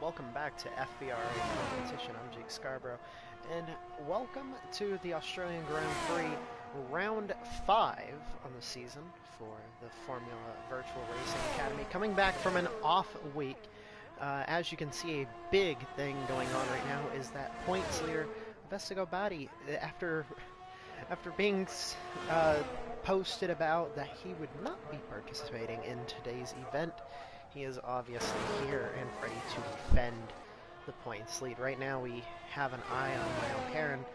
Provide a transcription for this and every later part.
welcome back to FVRA Competition. I'm Jake Scarborough, and welcome to the Australian Grand Prix Round 5 on the season for the Formula Virtual Racing Academy. Coming back from an off week, as you can see, a big thing going on right now is that points leader Vestigobati, after being posted about that he would not be participating in today's event, he is obviously here and ready to defend the points lead. Right now we have an eye on Niall Heron,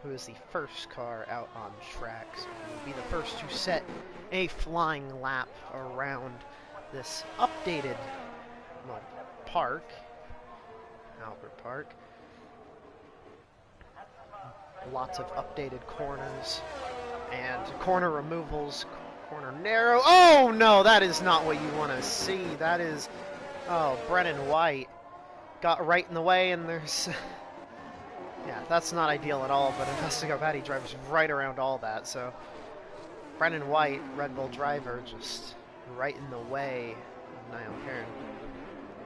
who is the first car out on track, so he will be the first to set a flying lap around this updated park, Albert Park. Lots of updated corners and corner removals. Corner narrow. Oh no, that is not what you want to see. That is, oh, Brennan White got right in the way, and there's, yeah, that's not ideal at all. But Vestigobati drives right around all that. So Brennan White, Red Bull driver, just right in the way of Niall Heron.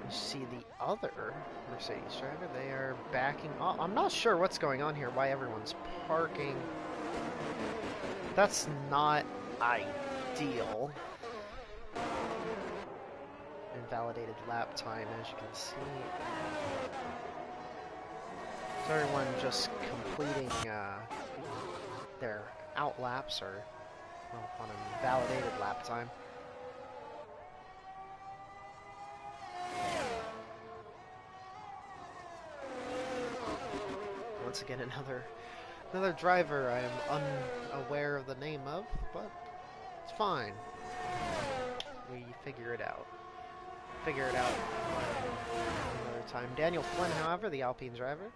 You see the other Mercedes driver, they are backing off. I'm not sure what's going on here, why everyone's parking. That's not ideal. Invalidated lap time, as you can see. So everyone just completing their out laps, or well, on an invalidated lap time. Once again, another driver I am unaware of the name of, but it's fine. We figure it out. Another time. Daniel Flynn, however, the Alpine driver,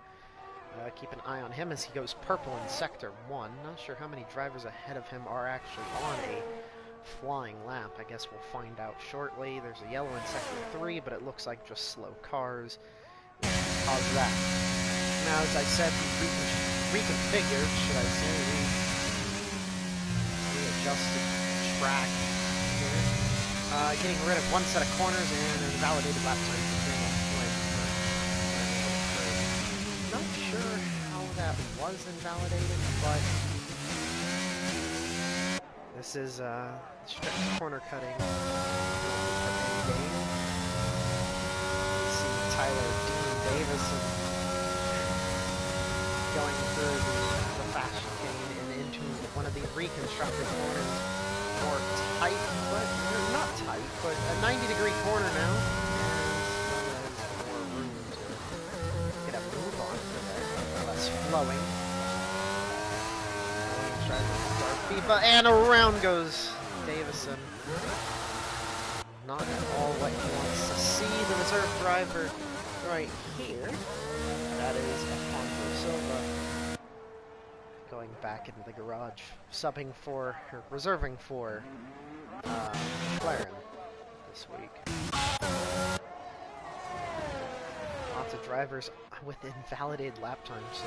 keep an eye on him as he goes purple in Sector 1. Not sure how many drivers ahead of him are actually on a flying lap. I guess we'll find out shortly. There's a yellow in Sector 3, but it looks like just slow cars. Cause that. Now, as I said, we reconfigured, should I say, readjusted track here. Getting rid of one set of corners and an invalidated lap time. Not sure how that was invalidated, but this is stretch corner cutting. See Tyler Dean Davison going through the fast chicane and into one of the reconstructed corners. More tight, but not tight, but a 90-degree corner now. And more room to get a move on for there. Less flowing. FIFA, and around goes Davison. Not at all what he wants to see. The reserve driver right here. That is Alfonso Silva going back into the garage, subbing for, or reserving for McLaren this week. Lots of drivers with invalidated lap times, so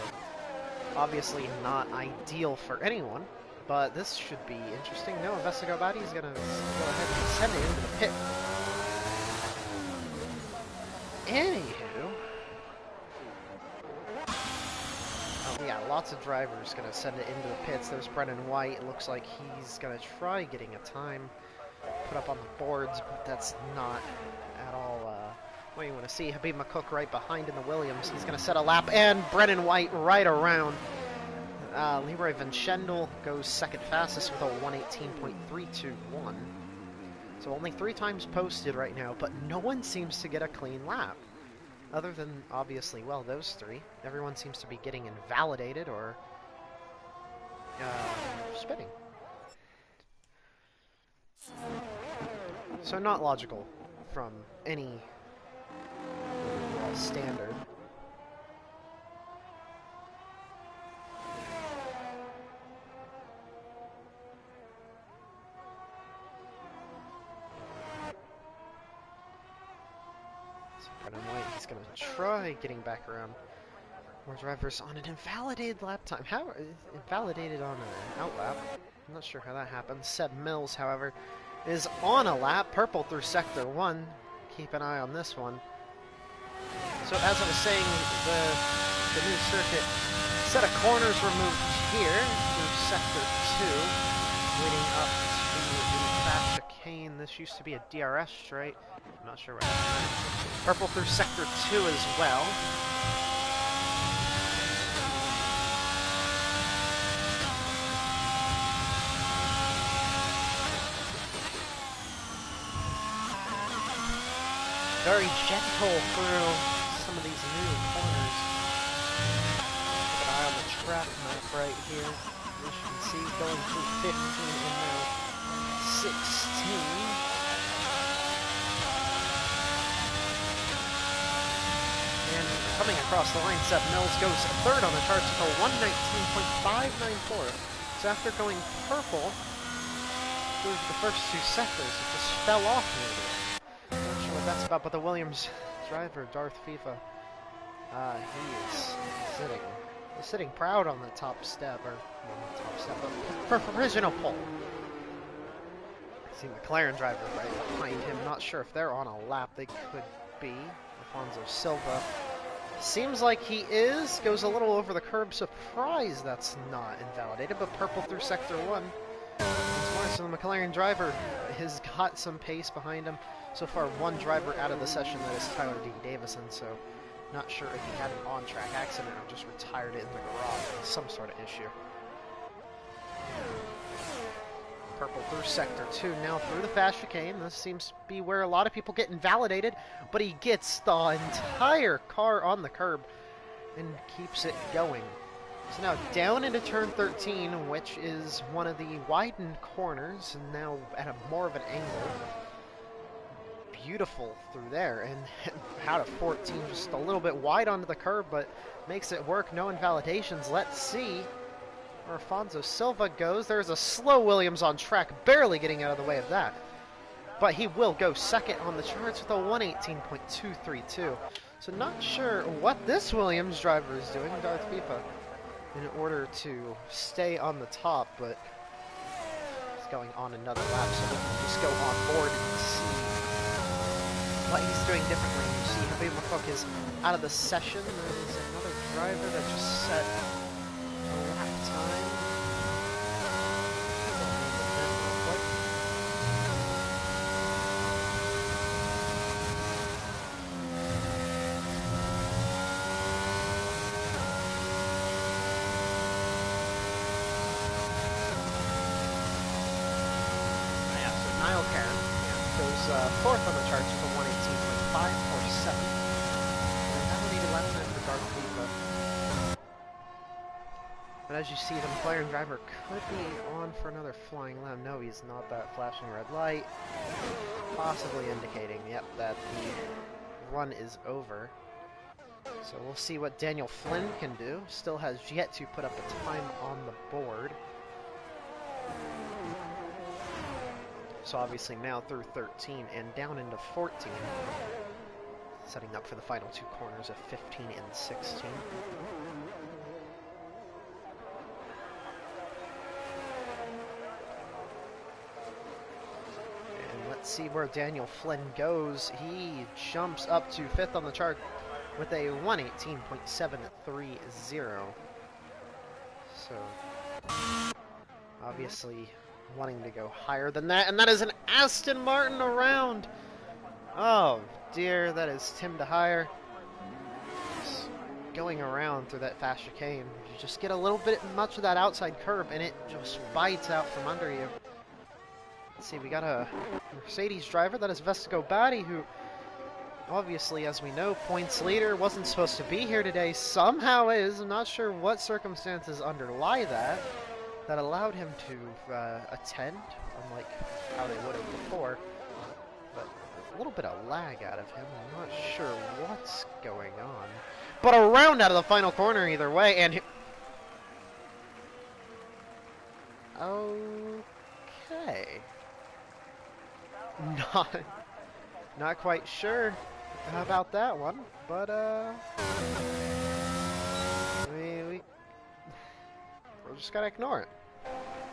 obviously not ideal for anyone, but this should be interesting. No, Vestigobati is going to go ahead and send it into the pit. Anywho, yeah, lots of drivers going to send it into the pits. There's Brennan White. It looks like he's going to try getting a time put up on the boards, but that's not at all what you want to see. Habib McCook right behind in the Williams. He's going to set a lap, and Brennan White right around. Leroy Van Schendel goes second fastest with a 118.321. So only 3 times posted right now, but no one seems to get a clean lap. Other than, obviously, well, those 3. Everyone seems to be getting invalidated or spinning. So not logical from any standard. Brennan White, he's going to try getting back around more drivers on an invalidated lap time. How invalidated on an out lap? I'm not sure how that happens. Seb Mills, however, is on a lap. Purple through Sector 1. Keep an eye on this one. So as I was saying, the new circuit set of corners were moved here through Sector 2, leading up to the fast chicane. This used to be a DRS straight. I'm not sure what happened. Purple through Sector 2 as well. Very gentle through some of these new corners. Keep an eye on the track map right here. As you can see, going through 15 and now 16. And coming across the line, Seb Mills goes third on the charts with a 119.594. So after going purple through the first two sectors, it just fell off near there. That's about, but the Williams driver, Darth FIFA, he is sitting proud on the top step, or well, not top step, but provisional pole. See McLaren driver right behind him. Not sure if they're on a lap. They could be. Alfonso Silva seems like he is. Goes a little over the curb. Surprised that's not invalidated, but purple through sector 1. So the McLaren driver has got some pace behind him. So far, one driver out of the session, that is Tyler D. Davison, so not sure if he had an on-track accident or just retired it in the garage with some sort of issue. Purple through Sector 2, now through the fast chicane. This seems to be where a lot of people get invalidated, but he gets the entire car on the curb and keeps it going. So now down into turn 13, which is one of the widened corners, and now at a more of an angle. Beautiful through there, and out of 14, just a little bit wide onto the curb, but makes it work. No invalidations. Let's see where Alfonso Silva goes. There's a slow Williams on track, barely getting out of the way of that. But he will go second on the charts with a 118.232. So not sure what this Williams driver is doing, Darth FIFA, in order to stay on the top, but he's going on another lap, so we can just go on board and see what he's doing differently. You see Habib Mafuk is out of the session. There is another driver that just set a lap time. Yeah, so Niall Karen goes fourth on the charts with a 118.547. And that needed lap time for Darth FIFA. But as you see, the McLaren driver could be on for another flying lap. No, he's not. That flashing red light, possibly indicating, yep, that the run is over. So we'll see what Daniel Flynn can do. Still has yet to put up a time on the board. So obviously now through 13 and down into 14. Setting up for the final two corners of 15 and 16. And let's see where Daniel Flynn goes. He jumps up to 5th on the chart with a 118.730. So obviously wanting to go higher than that, and that is an Aston Martin around. Oh dear, that is Tim DeHire. Just going around through that fast chicane. You just get a little bit much of that outside curb and it just bites out from under you. Let's see, we got a Mercedes driver, that is Vesico Batti, who obviously, as we know, points leader, wasn't supposed to be here today, somehow is. I'm not sure what circumstances underlie that allowed him to attend, unlike how they would have before. But a little bit of lag out of him. I'm not sure what's going on. But around out of the final corner either way, and okay. Not quite sure about that one, but we're just gotta ignore it.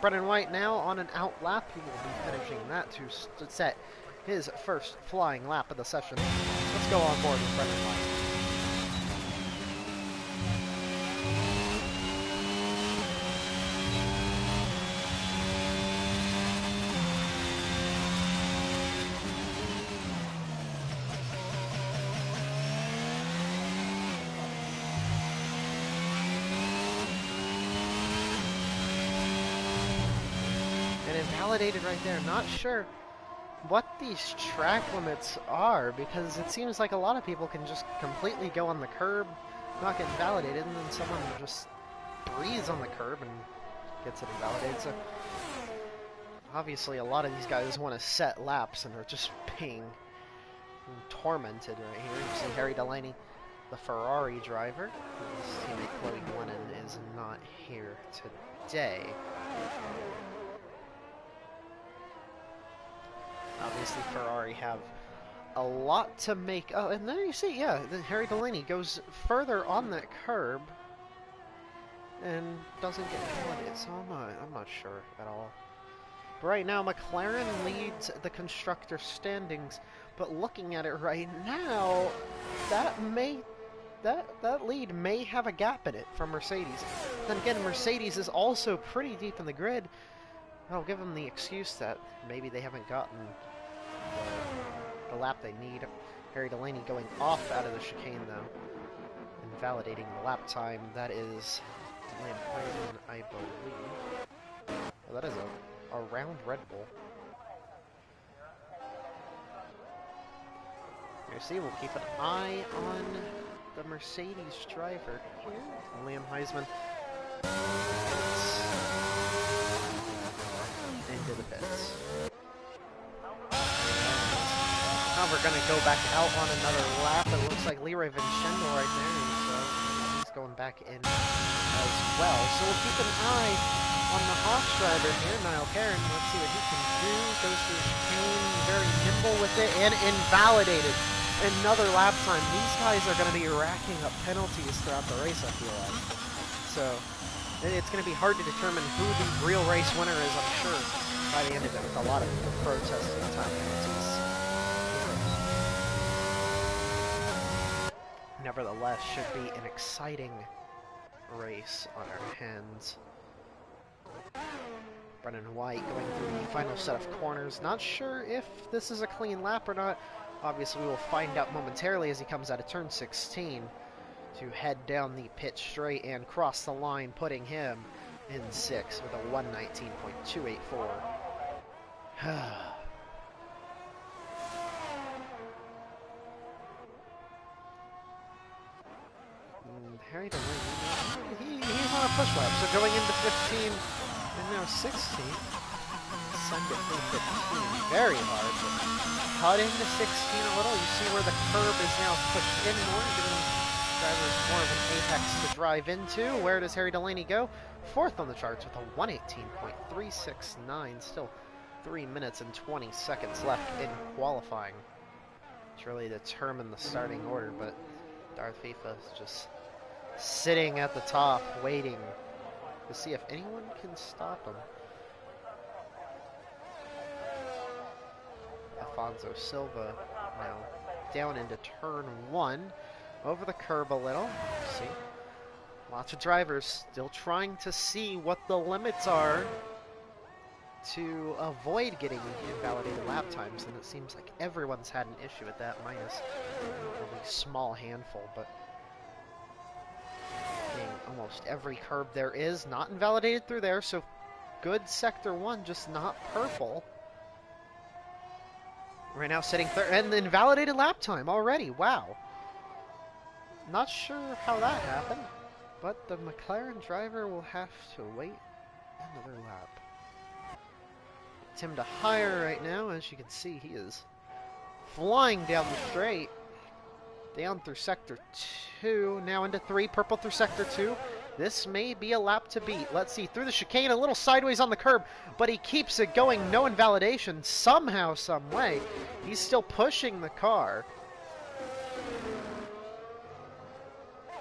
Brendan White now on an out lap. He will be finishing that to set his first flying lap of the session. Let's go on board with Brendan White. invalidated right there. Not sure what these track limits are, because it seems like a lot of people can just completely go on the curb, not get invalidated, and then someone just breathes on the curb and gets it invalidated. So obviously a lot of these guys want to set laps and are just being tormented right here. You see Harry Delaney, the Ferrari driver. His teammate Chloe Glennon is not here today. Obviously Ferrari have a lot to make. Oh, and there you see, yeah, Harry Delaney goes further on that curb and doesn't get invalidated. So I'm not sure at all. But right now, McLaren leads the constructor standings. But looking at it right now, that lead may have a gap in it from Mercedes. Then again, Mercedes is also pretty deep in the grid. I'll give them the excuse that maybe they haven't gotten the lap they need. Harry Delaney going off out of the chicane, though, invalidating the lap time. That is Lamp, I believe. Oh, that is a round Red Bull. You see, we'll keep an eye on the Mercedes driver here, Liam Heisman. Into the pits. Now we're going to go back out on another lap. It looks like Leroy Vincendo right there, he's going back in as well. So we'll keep an eye on the Haas driver here, Niall Cairn. Let's see what he can do. Goes to his chain, very nimble with it, and invalidated. Another lap time. These guys are going to be racking up penalties throughout the race, I feel like. So it's going to be hard to determine who the real race winner is, I'm sure, by the end of it, with a lot of protests and time penalties. Nevertheless, should be an exciting race on our hands. Brennan White going through the final set of corners. Not sure if this is a clean lap or not. Obviously, we will find out momentarily as he comes out of turn 16 to head down the pit straight and cross the line, putting him in 6th with a 119.284. Harry Delaney, he's on a push lap, so going into 15 and now 16. Send it through 15 very hard. Cut into 16 a little. You see where the curb is now pushed in more, giving drivers more of an apex to drive into. Where does Harry Delaney go? 4th on the charts with a 118.369. Still 3 minutes and 20 seconds left in qualifying to really determine the starting order, but Darth FIFA is just sitting at the top, waiting to see if anyone can stop him. Alfonso Silva now down into turn 1, over the curb a little. See, lots of drivers still trying to see what the limits are to avoid getting invalidated lap times, and it seems like everyone's had an issue with that, minus a small handful, but almost every curb there is not invalidated through there, so good sector 1, just not purple. Right now sitting third, and the invalidated lap time already, wow. Not sure how that happened, but the McLaren driver will have to wait another lap. Tim de Hire right now, as you can see, he is flying down the straight. Down through sector 2, now into 3, purple through sector 2. This may be a lap to beat. Let's see, through the chicane, a little sideways on the curb, but he keeps it going, no invalidation, somehow, some way. He's still pushing the car.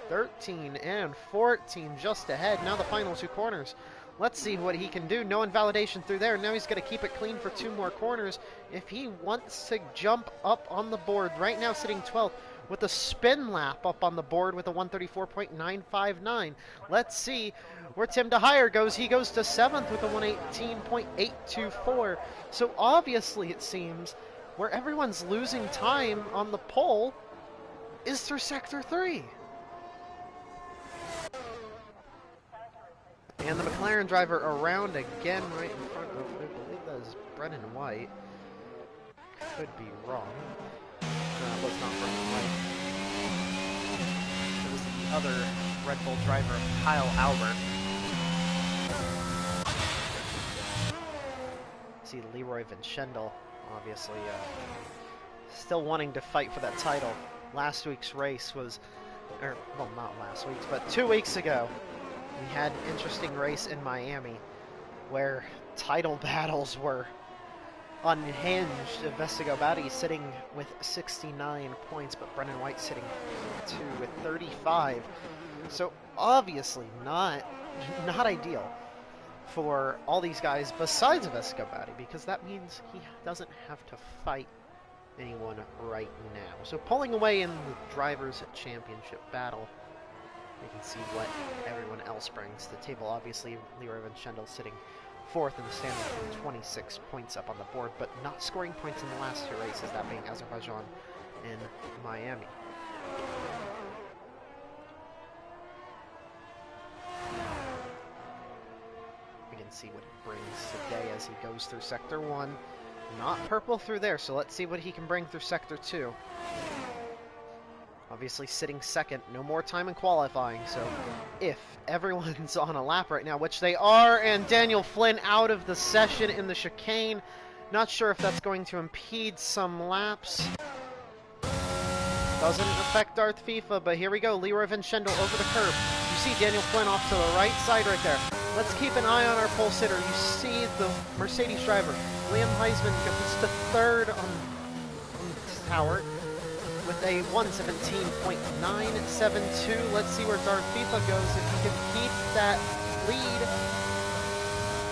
13 and 14 just ahead. Now the final 2 corners. Let's see what he can do. No invalidation through there. Now he's going to keep it clean for 2 more corners if he wants to jump up on the board. Right now sitting 12th with a spin lap up on the board with a 134.959. Let's see where Tim de Hire goes. He goes to 7th with a 118.824. So obviously it seems where everyone's losing time on the pole is through sector 3. And the McLaren driver around again right in front of, I believe that was Brennan White. Could be wrong. No, it was not Brennan White. It was the other Red Bull driver, Kyle Albert. See Leroy Vinchendel, obviously, still wanting to fight for that title. Last week's race was, well, not last week's, but 2 weeks ago, we had an interesting race in Miami where title battles were unhinged. Vestigobati sitting with 69 points, but Brennan White sitting 2 with 35. So obviously not ideal for all these guys besides Vestigobati, because that means he doesn't have to fight anyone right now. So pulling away in the Drivers' Championship battle, you can see what everyone else brings to the table. Obviously, Leroy Vinchendel sitting 4th in the standings with 26 points up on the board, but not scoring points in the last 2 races, that being Azerbaijan and Miami. We can see what he brings today as he goes through Sector 1. Not purple through there, so let's see what he can bring through Sector 2. Obviously sitting 2nd, no more time in qualifying, so if everyone's on a lap right now, which they are, and Daniel Flynn out of the session in the chicane. Not sure if that's going to impede some laps. Doesn't affect Darth FIFA, but here we go. Leroy Vinchendel over the curb. You see Daniel Flynn off to the right side right there. Let's keep an eye on our pole sitter. You see the Mercedes driver, Liam Heisman, goes to 3rd on the tower with a 1:17.972. Let's see where Darth FIFA goes. If he can keep that lead,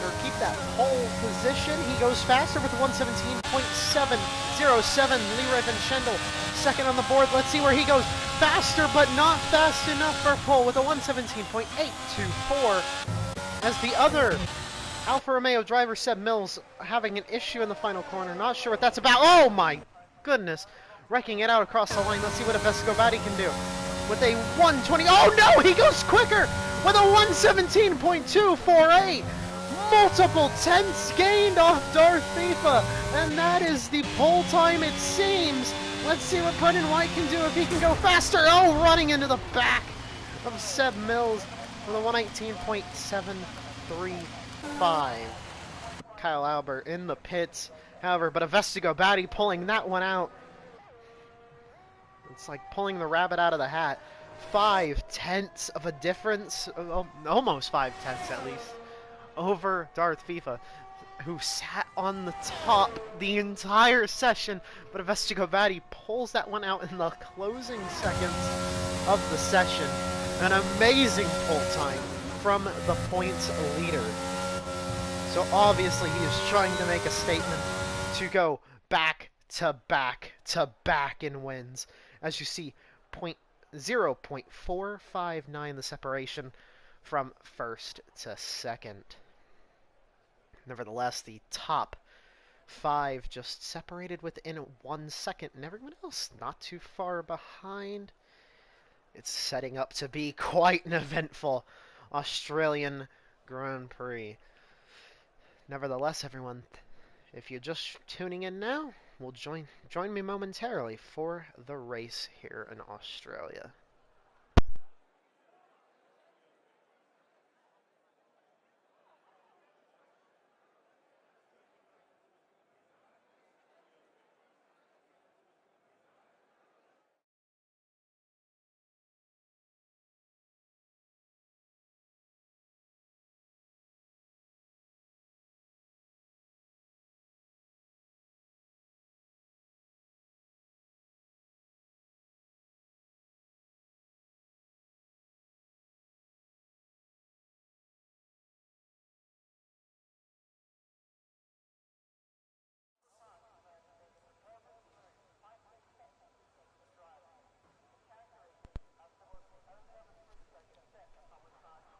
or keep that pole position, he goes faster with 1:17.707. Leroy Vinchendel, 2nd on the board. Let's see where he goes. Faster, but not fast enough for pole with a 1:17.824. As the other Alfa Romeo driver, Seb Mills, having an issue in the final corner. Not sure what that's about. Oh my goodness. Wrecking it out across the line. Let's see what a Vestigobati can do. With a 1:20. Oh no, he goes quicker with a 1:17.248. Multiple tenths gained off Darth FIFA. And that is the pole time, it seems. Let's see what Brennan White can do if he can go faster. Oh, running into the back of Seb Mills with a 1:18.735. Kyle Albert in the pits. However, but a Vestigobati pulling that one out. It's like pulling the rabbit out of the hat. 5/10 of a difference, almost 5/10 at least, over Darth FIFA, who sat on the top the entire session, but Vestigobati pulls that one out in the closing seconds of the session. An amazing pull time from the points leader. So obviously he is trying to make a statement to go back to back to back in wins. As you see, 0.459 the separation from 1st to 2nd. Nevertheless, the top 5 just separated within 1 second, and everyone else not too far behind. It's setting up to be quite an eventful Australian Grand Prix. Nevertheless, everyone, if you're just tuning in now, will join me momentarily for the race here in Australia.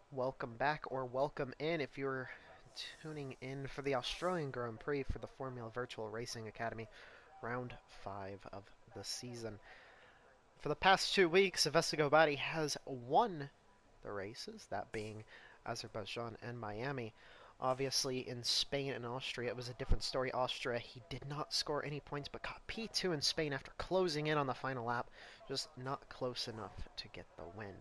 Welcome back, or welcome in if you're tuning in for the Australian Grand Prix for the Formula Virtual Racing Academy, round 5 of the season. For the past 2 weeks, Vestigobati has won the races, that being Azerbaijan and Miami, Obviously, in Spain and Austria, it was a different story. Austria, he did not score any points, but got P2 in Spain after closing in on the final lap. Just not close enough to get the win.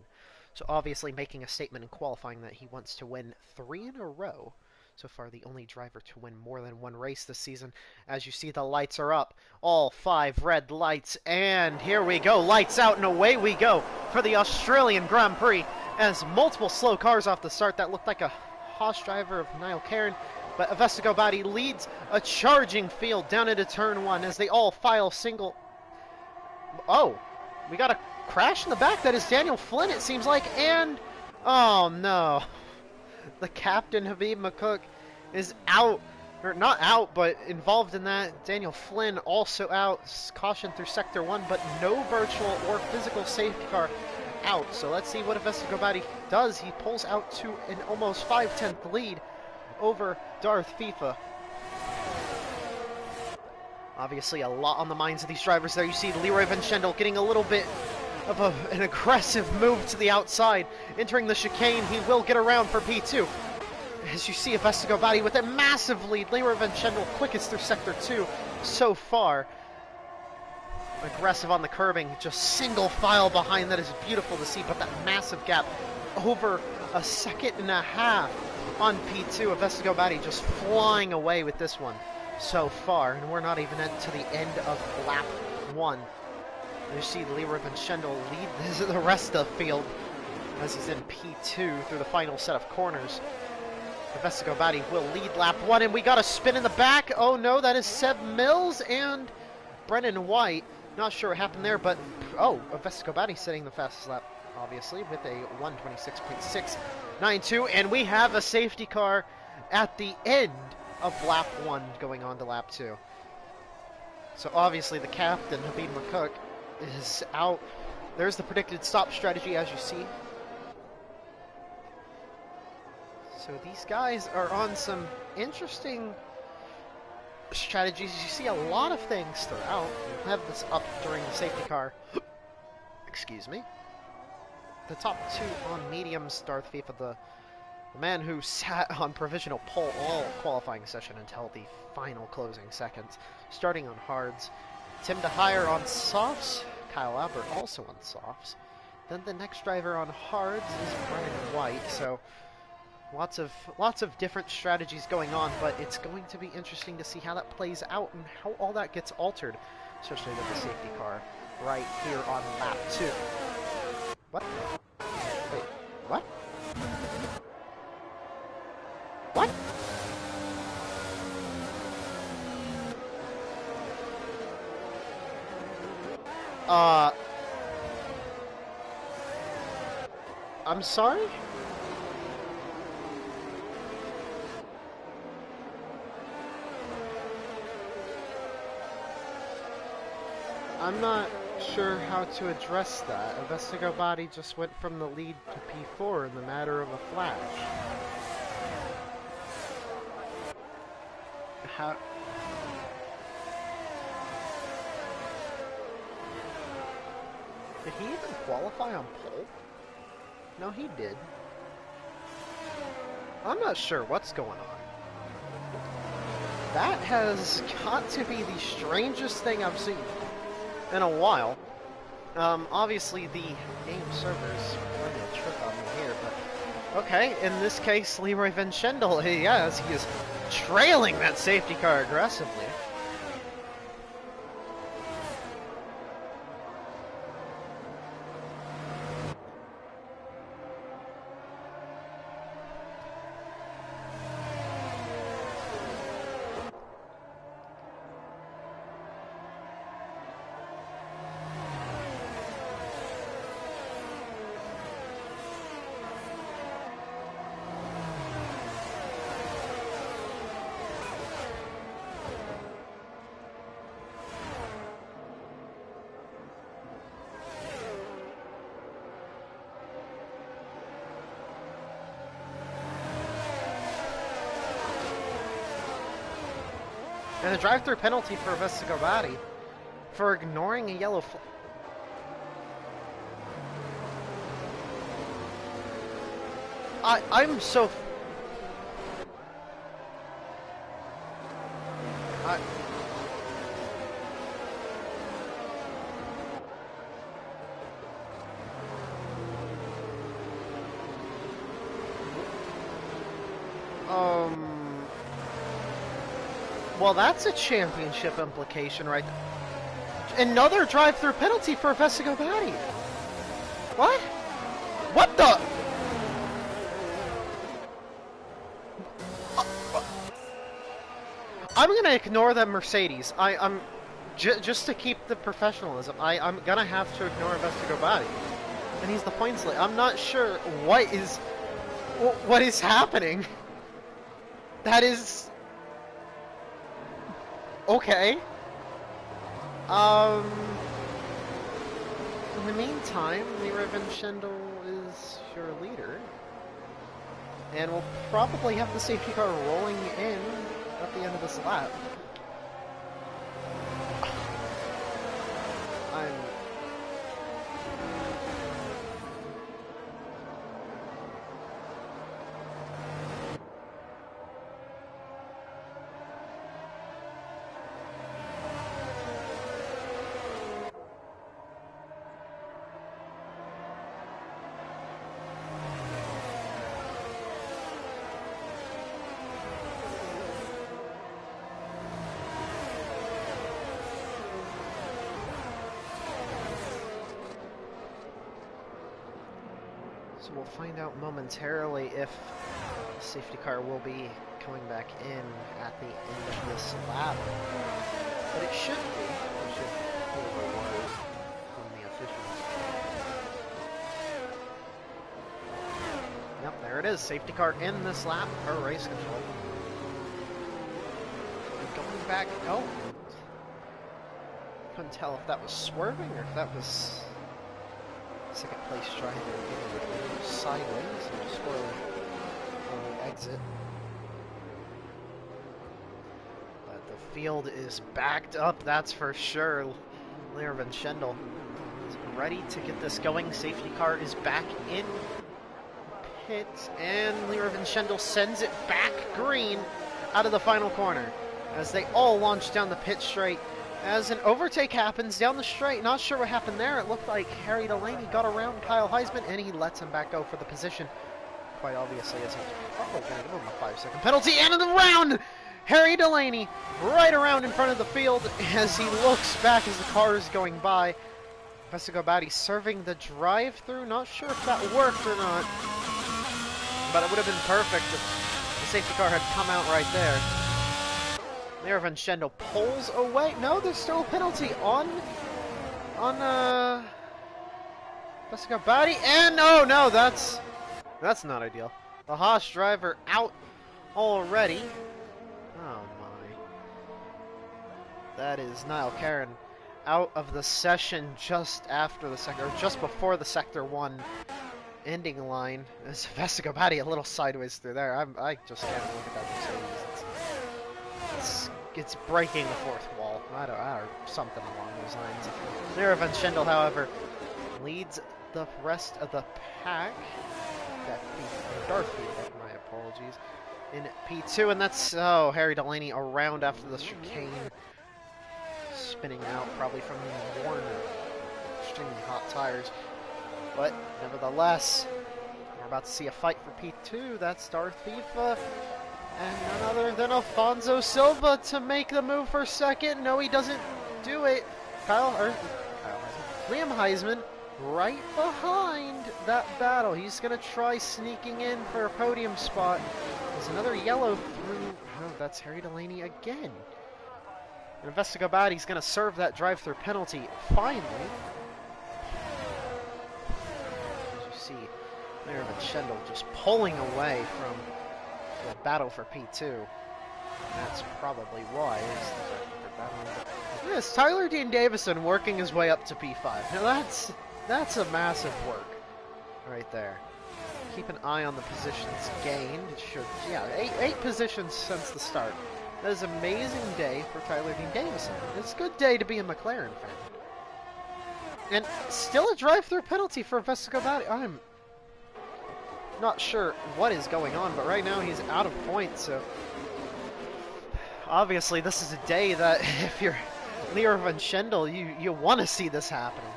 So obviously making a statement in qualifying that he wants to win 3 in a row. So far, the only driver to win more than one race this season. As you see, the lights are up. All 5 red lights. And here we go. Lights out and away we go for the Australian Grand Prix. As multiple slow cars off the start, that looked like a Haas driver of Niall Cairn, but Avestegobadi leads a charging field down into turn 1 as they all file single. Oh, we got a crash in the back. That is Daniel Flynn, it seems like, and oh no, the captain Habib McCook is out, or not out, but involved in that. Daniel Flynn also out. Caution through sector 1, but no virtual or physical safety car out. So let's see what Avestegobadi does. He pulls out to an almost 5/10 lead over Darth FIFA. Obviously a lot on the minds of these drivers there. You see Leroy Van Schendel getting a little bit of an aggressive move to the outside. Entering the chicane, he will get around for P2. As you see Avestegobadi with a massive lead. Leroy Van Schendel quickest through sector 2 so far. Aggressive on the curbing, just single file behind. That is beautiful to see, but that massive gap over a second and a half on P2. Avestegobadi just flying away with this one so far, and we're not even to the end of lap 1. You see Leroy Van Schendel lead the rest of the field as he's in P2 through the final set of corners. Avestegobadi will lead lap 1, and we got a spin in the back. Oh no, that is Seb Mills and Brennan White. Not sure what happened there, but oh, Avestegobadi setting the fastest lap, obviously, with a 1:26.692, and we have a safety car at the end of lap 1 going on to lap 2. So obviously the captain, Habib McCook, is out. There's the predicted stop strategy, as you see. So these guys are on some interesting strategies. You see a lot of things throughout. We'll have this up during the safety car. Excuse me. The top 2 on mediums, Darth FIFA, the man who sat on provisional pole all qualifying session until the final closing seconds. Starting on hards, Tim DeHier on softs, Kyle Albert also on softs. Then the next driver on hards is Brian White. So lots of different strategies going on, but it's going to be interesting to see how that plays out and how all that gets altered, especially with the safety car right here on lap 2. What? Wait, what? What? I'm sorry? I'm not sure how to address that. Avestegobadi just went from the lead to P4 in the matter of a flash. How... Did he even qualify on pole? No, he did. I'm not sure what's going on. That has got to be the strangest thing I've seen in a while. Obviously the game servers running a trick on me here, but okay, in this case, Leroy Van Schendel, he is trailing that safety car aggressively. And a drive-through penalty for Avestegobadi for ignoring a yellow flag. I'm so... Well, that's a championship implication right there. Another drive-through penalty for Vesicobati. What? What the? I'm gonna ignore the Mercedes. I'm just to keep the professionalism. I'm gonna have to ignore Vesicobati, and he's the points leader. I'm not sure what is happening. That is okay. In the meantime, Leroy Schendel is your leader, and we'll probably have the safety car rolling in at the end of this lap. So we'll find out momentarily if the safety car will be coming back in at the end of this lap. But it should be. It should be a reward from the officials. Yep, there it is. Safety car in this lap for race control. Going back. Oh. Couldn't tell if that was swerving or if that was second place driver getting sideways and just swirling on the exit. But the field is backed up, that's for sure. Leroy Schendel is ready to get this going. Safety car is back in pit, and Leroy Schendel sends it back green out of the final corner as they all launch down the pit straight. As an overtake happens down the straight, not sure what happened there. It looked like Harry Delaney got around Kyle Heisman, and he lets him back go for the position. Quite obviously, as he's probably going to give him a 5-second penalty. And in the round, Harry Delaney right around in front of the field as he looks back as the car is going by. Vesicobati serving the drive-through. Not sure if that worked or not, but it would have been perfect if the safety car had come out right there. Leroy Schendel pulls away. No, there's still a penalty on Vesicobati, and no, that's not ideal. The Haas driver out already. Oh my. That is Niall Caron out of the session just after the sector, or just before the Sector 1 ending line. As Vesicobati a little sideways through there. I just can't look at that Mercedes. It's breaking the fourth wall. I don't know, something along those lines. Leroy Schendel, however, leads the rest of the pack. Darth Feedback, my apologies. In P2, and that's Harry Delaney around after the chicane, spinning out probably from the worn extremely hot tires. But nevertheless, we're about to see a fight for P2. That's Darth FIFA. And none other than Alfonso Silva to make the move for second. No, he doesn't do it. Liam Heisman right behind that battle. He's going to try sneaking in for a podium spot. There's another yellow through. Oh, that's Harry Delaney again. And Vesicobati's going to serve that drive-through penalty finally. As you see, Leroy Schendel just pulling away from the battle for P2. And that's probably why they're battling. Yes, Tyler Dean Davison working his way up to P5. Now that's a massive work right there. Keep an eye on the positions gained. It should, yeah, eight positions since the start. That is an amazing day for Tyler Dean Davison. It's a good day to be a McLaren fan. And still a drive-through penalty for Vesicobati. I'm not sure what is going on, but right now he's out of points, so obviously this is a day that if you're Lear Van Schendel, you want to see this happening.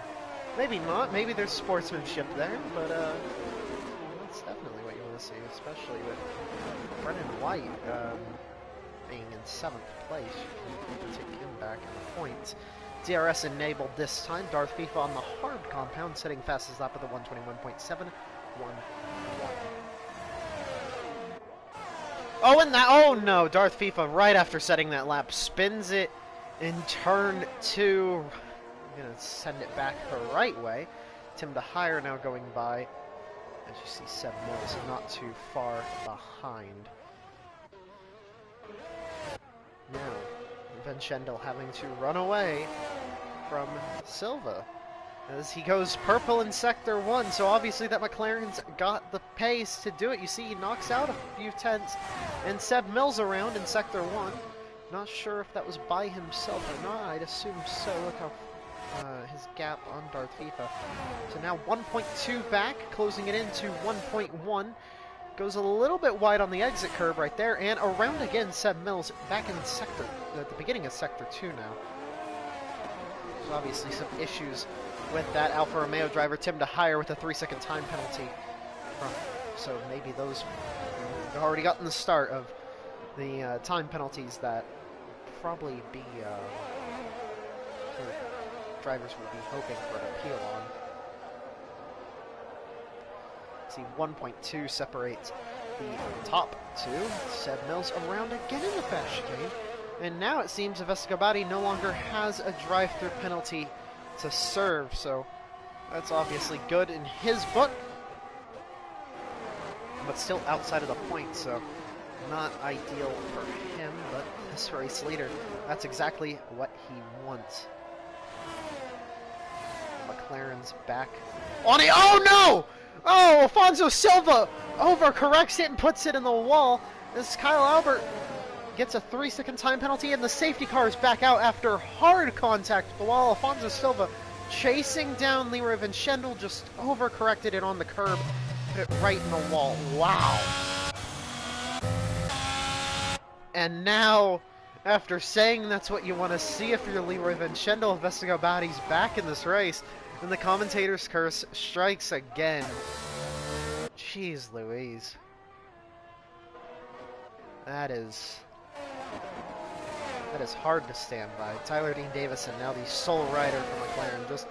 Maybe not. Maybe there's sportsmanship there, but that's definitely what you want to see, especially with Brendan White being in 7th place. You can take him back in the points. DRS enabled this time. Darth FIFA on the hard compound, setting fastest lap of the 121.711. Oh, and that, oh no, Darth FIFA right after setting that lap spins it in turn 2. I'm gonna send it back the right way. Tim DeHire now going by. As you see, Seb Mills not too far behind. Now, Van Schendel having to run away from Silva as he goes purple in Sector 1, so obviously that McLaren's got the pace to do it. You see he knocks out a few tenths, and Seb Mills around in Sector 1. Not sure if that was by himself or not. I'd assume so. Look how his gap on Darth FIFA. So now 1.2 back, closing it into 1.1. Goes a little bit wide on the exit curve right there, and around again Seb Mills back in sector, at the beginning of Sector 2 now. There's obviously some issues with that Alfa Romeo driver, Tim DeHire, with a 3-second time penalty. So maybe those have already gotten the start of the time penalties that probably be drivers would be hoping for an appeal on. See, 1.2 separates the top two. Seb Mills around again in the fast chicane. And now it seems Escobati no longer has a drive-through penalty to serve, so that's obviously good in his book. But still outside of the point, so not ideal for him, but this race leader, that's exactly what he wants. McLaren's back on it. Oh no! Oh, Alfonso Silva overcorrects it and puts it in the wall. As Kyle Albert gets a 3-second time penalty, and the safety car is back out after hard contact, while Alfonso Silva chasing down Leroy Van Schendel just overcorrected it on the curb, put it right in the wall. Wow. And now, after saying that's what you want to see if you're Leroy Van Schendel, Escobati's back in this race, and the commentator's curse strikes again. Jeez Louise. That is hard to stand by. Tyler Dean Davison, now the sole rider for McLaren.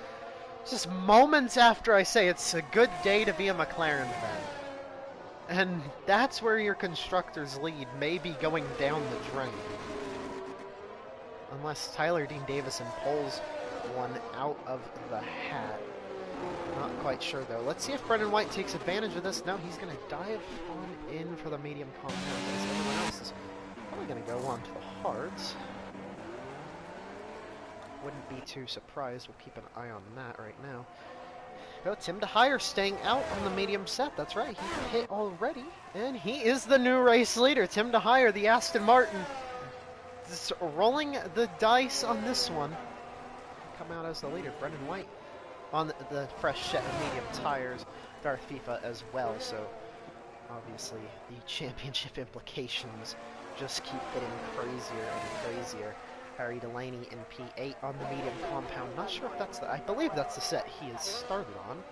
Just moments after I say it's a good day to be a McLaren fan. And that's where your constructor's lead may be going down the drain. Unless Tyler Dean Davison pulls one out of the hat. Not quite sure though. Let's see if Brendan White takes advantage of this. No, he's going to dive on in for the medium compound. As everyone else is probably going to go on to the hards. Wouldn't be too surprised. We'll keep an eye on that right now. Oh, Tim DeHire staying out on the medium set. That's right, he hit already. And he is the new race leader. Tim DeHire, the Aston Martin, just rolling the dice on this one. Come out as the leader. Brendan White on the fresh set of medium tires. Darth FIFA as well, so obviously the championship implications just keep getting crazier and crazier. Harry Delaney in P8 on the medium compound. Not sure if that's I believe that's the set he has started on.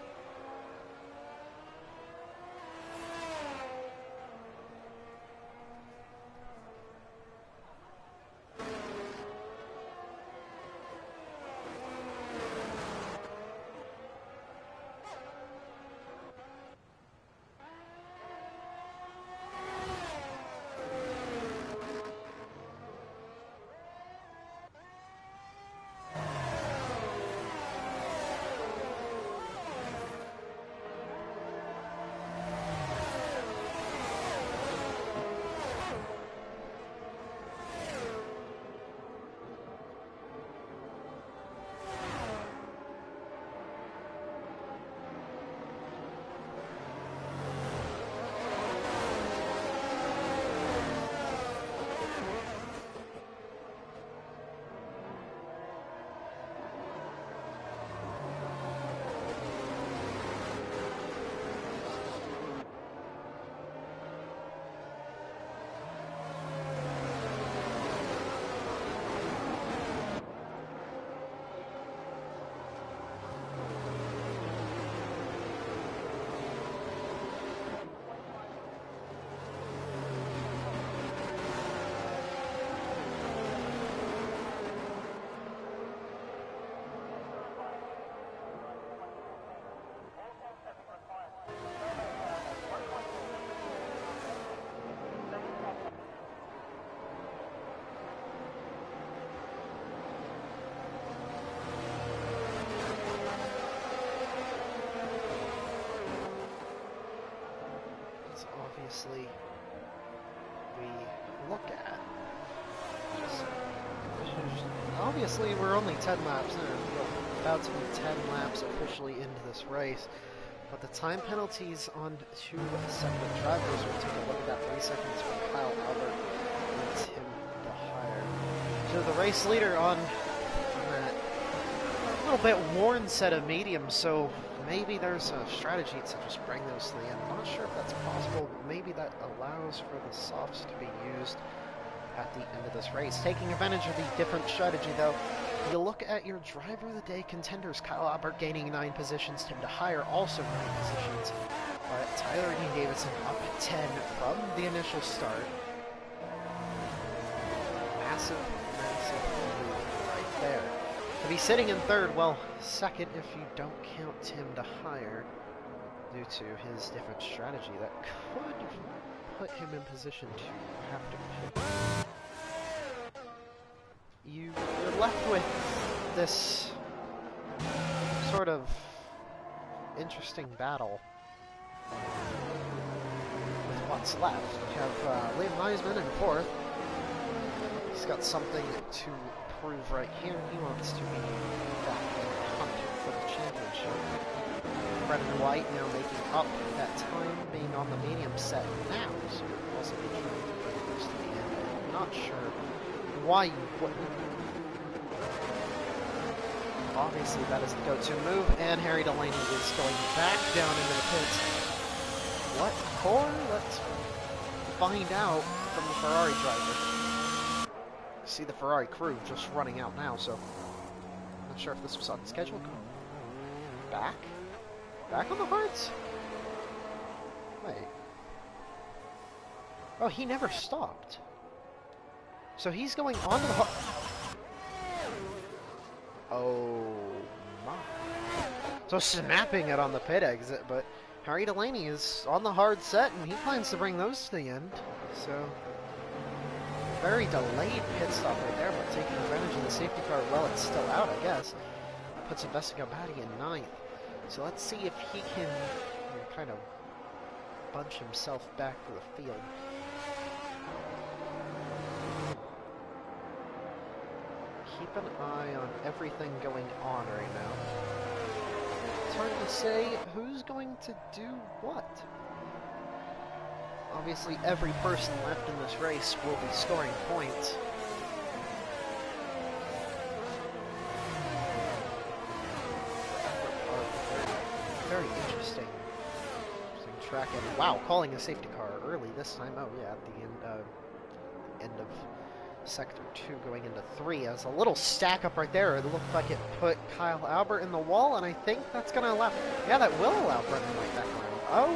obviously we look at. Obviously, we're only 10 laps in. We're about to be 10 laps officially into this race. But the time penalties on two separate drivers, we'll take a look at that. 3 seconds for Kyle Albert and Tim DeHire. So the race leader on that a little bit worn set of mediums, so maybe there's a strategy to just bring those to the end. I'm not sure if that's possible, but maybe that allows for the softs to be used at the end of this race. Taking advantage of the different strategy, though, you look at your driver of the day contenders. Kyle Albert gaining 9 positions, Tim DeHire also 9 positions, but Tyler D. Davidson up 10 from the initial start. Massive move right there. To be sitting in third, well, second if you don't count Tim DeHire, due to his different strategy, that could put him in position to have to pit. You're left with this sort of interesting battle with what's left. You have Liam Neisman in fourth. He's got something to prove right here. He wants to be back in the hunt for the championship. Brendan White now making up that time, being on the medium set now, so possibly trying to bring this to the end. I'm not sure why you wouldn't. Obviously that is the go-to move, and Harry Delaney is going back down into the pits. What for? Let's find out from the Ferrari driver. See the Ferrari crew just running out now, so I'm not sure if this was on schedule. Back? Back on the hards? Wait. Oh, he never stopped. So he's going on to the hard. Oh my. So snapping it on the pit exit, but Harry Delaney is on the hard set and he plans to bring those to the end. So very delayed pit stop right there, but taking advantage of the safety car while it's still out, I guess. That puts Investigabati in 9th. So let's see if he can kind of bunch himself back to the field. Keep an eye on everything going on right now. It's hard to say who's going to do what. Obviously, every person left in this race will be scoring points. Very interesting track, and wow, calling a safety car early this time. Oh yeah, at the end of sector 2 going into 3 as a little stack up right there. It looked like it put Kyle Albert in the wall, and I think that's going to allow, yeah, that will allow Brendan White back around. Oh,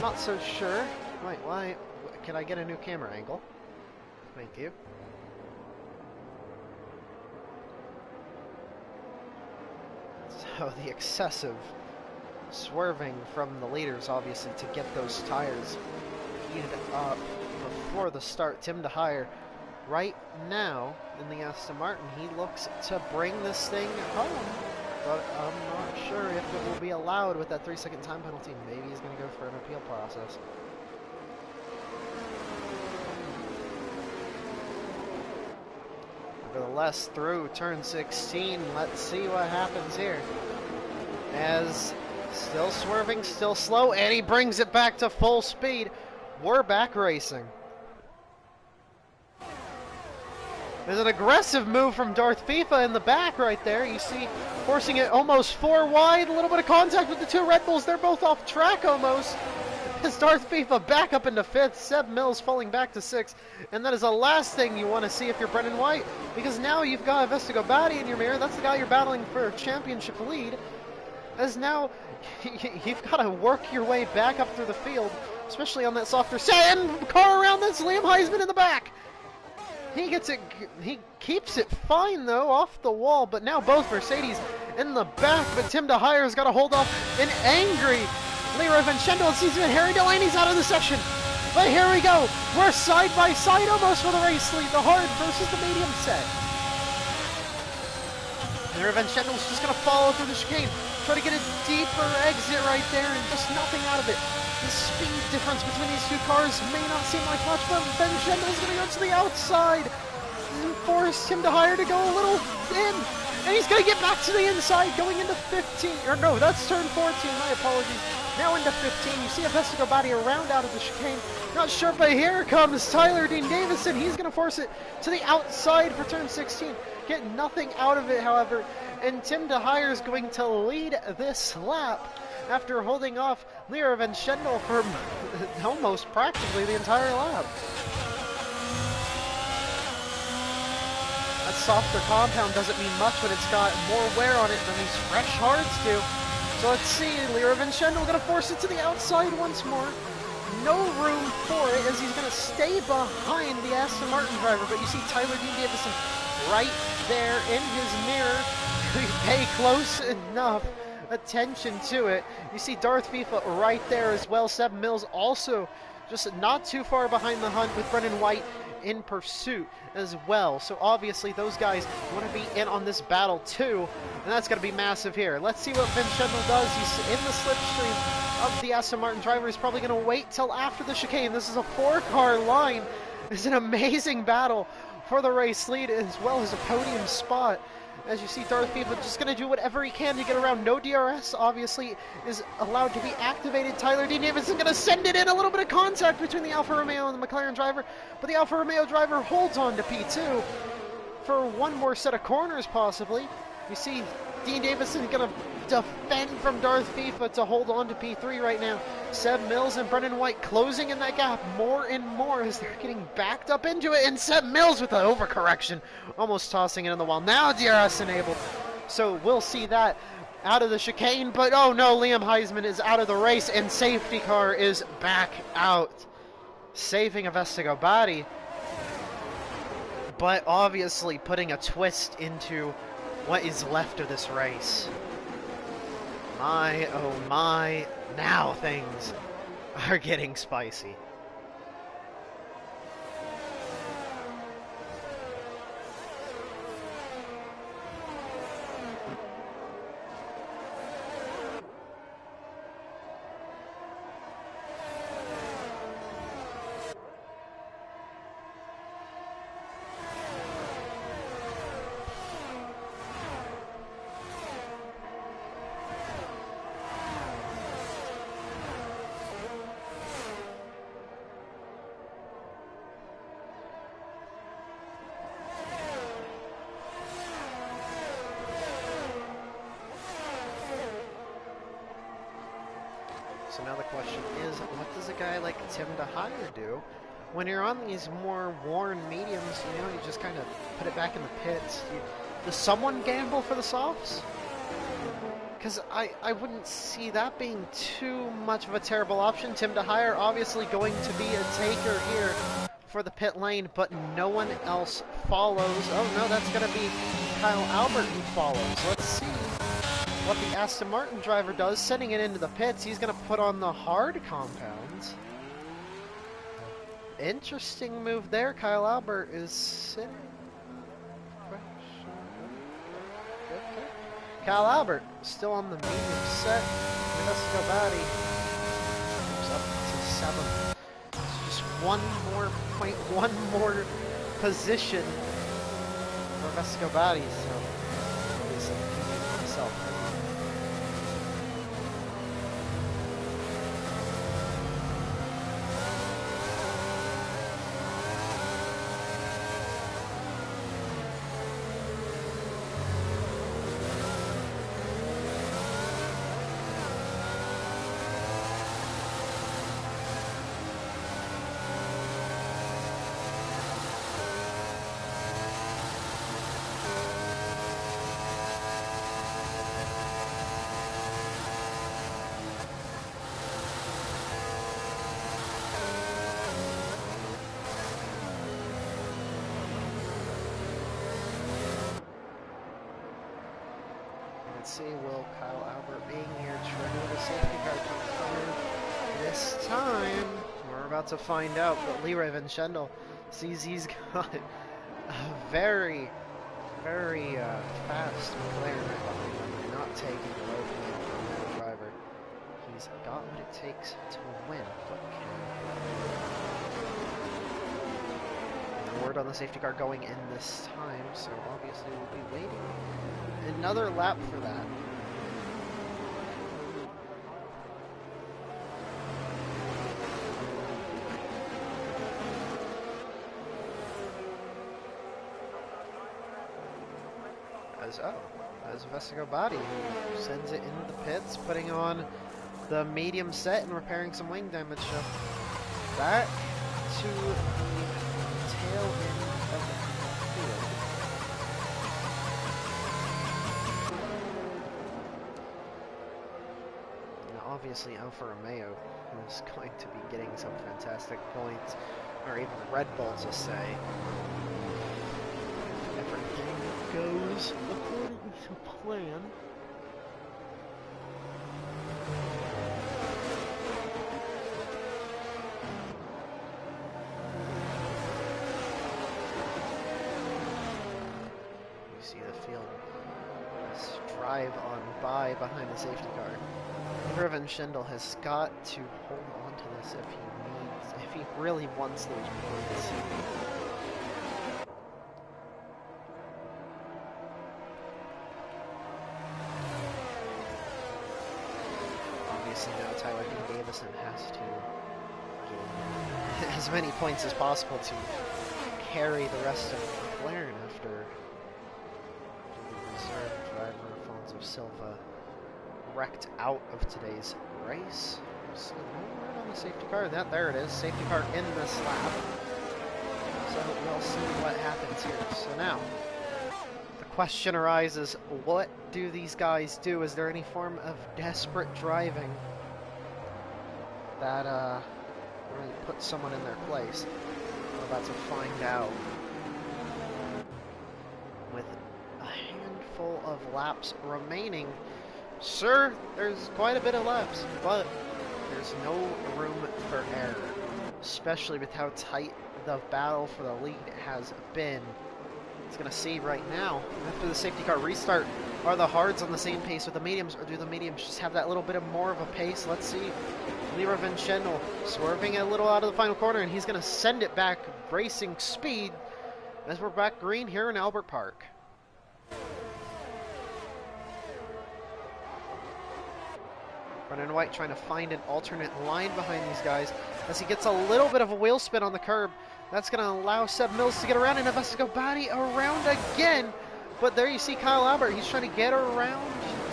not so sure. Wait, why? Can I get a new camera angle? Thank you. So the excessive swerving from the leaders, obviously, to get those tires heated up before the start. Tim DeHire right now in the Aston Martin, he looks to bring this thing home, but I'm not sure if it will be allowed with that 3-second time penalty. Maybe he's going to go for an appeal process. Nevertheless, through turn 16, let's see what happens here. As still swerving, still slow, and he brings it back to full speed. We're back racing. There's an aggressive move from Darth FIFA in the back right there. You see, forcing it almost 4 wide. A little bit of contact with the 2 Red Bulls. They're both off track almost. As Darth FIFA back up into 5th. Seb Mills falling back to 6th. And that is the last thing you want to see if you're Brendan White. Because now you've got Investigabati in your mirror. That's the guy you're battling for a championship lead. As now, you've got to work your way back up through the field. Especially on that softer set. And car around this, Liam Heisman in the back. He gets it, he keeps it fine though, off the wall, but now both Mercedes in the back, but Tim DeHire's got to hold off an angry Leroy Vincendo, and sees that Harry Delaney's out of the section. But here we go, we're side by side almost for the race lead, the hard versus the medium set. Leroy Vincendo's just going to follow through the chicane, try to get a deeper exit right there, and just nothing out of it. The speed difference between these two cars may not seem like much, but Ben Schendel's going to go to the outside and force Tim DeHire to go a little in. And he's going to get back to the inside, going into 15. Or no, that's turn 14. My apologies. Now into 15. You see a Vestigo body around out of the chicane. Not sure, but here comes Tyler Dean Davison. He's going to force it to the outside for turn 16. Get nothing out of it, however. And Tim DeHire is going to lead this lap after holding off Lear Van Schendel for almost practically the entire lap. That softer compound doesn't mean much when it's got more wear on it than these fresh hards do. So let's see, Lear Van Schendel going to force it to the outside once more. No room for it as he's going to stay behind the Aston Martin driver, but you see Tyler Dean Davison right there in his mirror. We pay close enough attention to it. You see Darth FIFA right there as well. Seb Mills also just not too far behind the hunt with Brendan White in pursuit as well. So obviously those guys want to be in on this battle too, and that's going to be massive here. Let's see what Vin Schendel does. He's in the slipstream of the Aston Martin driver. He's probably going to wait till after the chicane. This is a 4-car line. It's an amazing battle for the race lead as well as a podium spot. As you see, Darth FIFA just going to do whatever he can to get around. No DRS, obviously, is allowed to be activated. Tyler Dean Davison going to send it in. A little bit of contact between the Alfa Romeo and the McLaren driver, but the Alfa Romeo driver holds on to P2 for one more set of corners, possibly. You see Dean Davison going to defend from Darth FIFA to hold on to P3 right now. Seb Mills and Brendan White closing in that gap more and more as they're getting backed up into it, and Seb Mills with an overcorrection, almost tossing it in the wall. Now DRS enabled, so we'll see that out of the chicane, but oh no, Liam Heisman is out of the race, and safety car is back out, saving a Vestigo body, but obviously putting a twist into what is left of this race. My, oh my, now things are getting spicy. So now the question is, what does a guy like Tim DeHire do when you're on these more worn mediums? You know, you just kind of put it back in the pits. Does someone gamble for the softs? Because I wouldn't see that being too much of a terrible option. Tim DeHire obviously going to be a taker here for the pit lane, but no one else follows. Oh no, that's going to be Kyle Albert who follows. Let's see what the Aston Martin driver does, sending it into the pits. He's going to put on the hard compounds. Interesting move there. Kyle Albert is sitting. Kyle Albert still on the medium set. Vestigo body moves up to 7th. Just one more point, one more position for Vestigo body. So obviously myself. Let's see, will Kyle Albert being here trigger the safety car to come in this time? We're about to find out, but Leroy Van Schendel sees he's got a very, very fast McLaren right behind him. Not taking away from the driver. He's got what it takes to win. But no word on the safety car going in this time, so obviously we'll be waiting another lap for that. As Vesico Body, who sends it into the pits, putting on the medium set and repairing some wing damage. So back to the tail end of the field. And obviously Alfa Romeo is going to be getting some fantastic points, or even Red Bull to say. Everything goes according to plan. You see the field just drive on by behind the safety car. Riven Schendel has got to hold on to this if he really wants those points. Now Tyler Dean Davison has to gain as many points as possible to carry the rest of McLaren after the reserve driver Alfonso Silva wrecked out of today's race. So no word on the safety car. There it is, safety car in this lap. So we'll see what happens here. So now the question arises, what do these guys do? Is there any form of desperate driving that really puts someone in their place? We're about to find out. With a handful of laps remaining, sure, there's quite a bit of laps, but there's no room for error, especially with how tight the battle for the lead has been. It's going to see right now, after the safety car restart, are the hards on the same pace with the mediums, or do the mediums just have that little bit of more of a pace? Let's see. Leroy Van Schendel swerving a little out of the final corner, and he's going to send it back racing speed as we're back green here in Albert Park. Brennan White trying to find an alternate line behind these guys as he gets a little bit of a wheel spin on the curb. That's going to allow Seb Mills to get around, and Vesico Body around again. But there you see Kyle Albert. He's trying to get around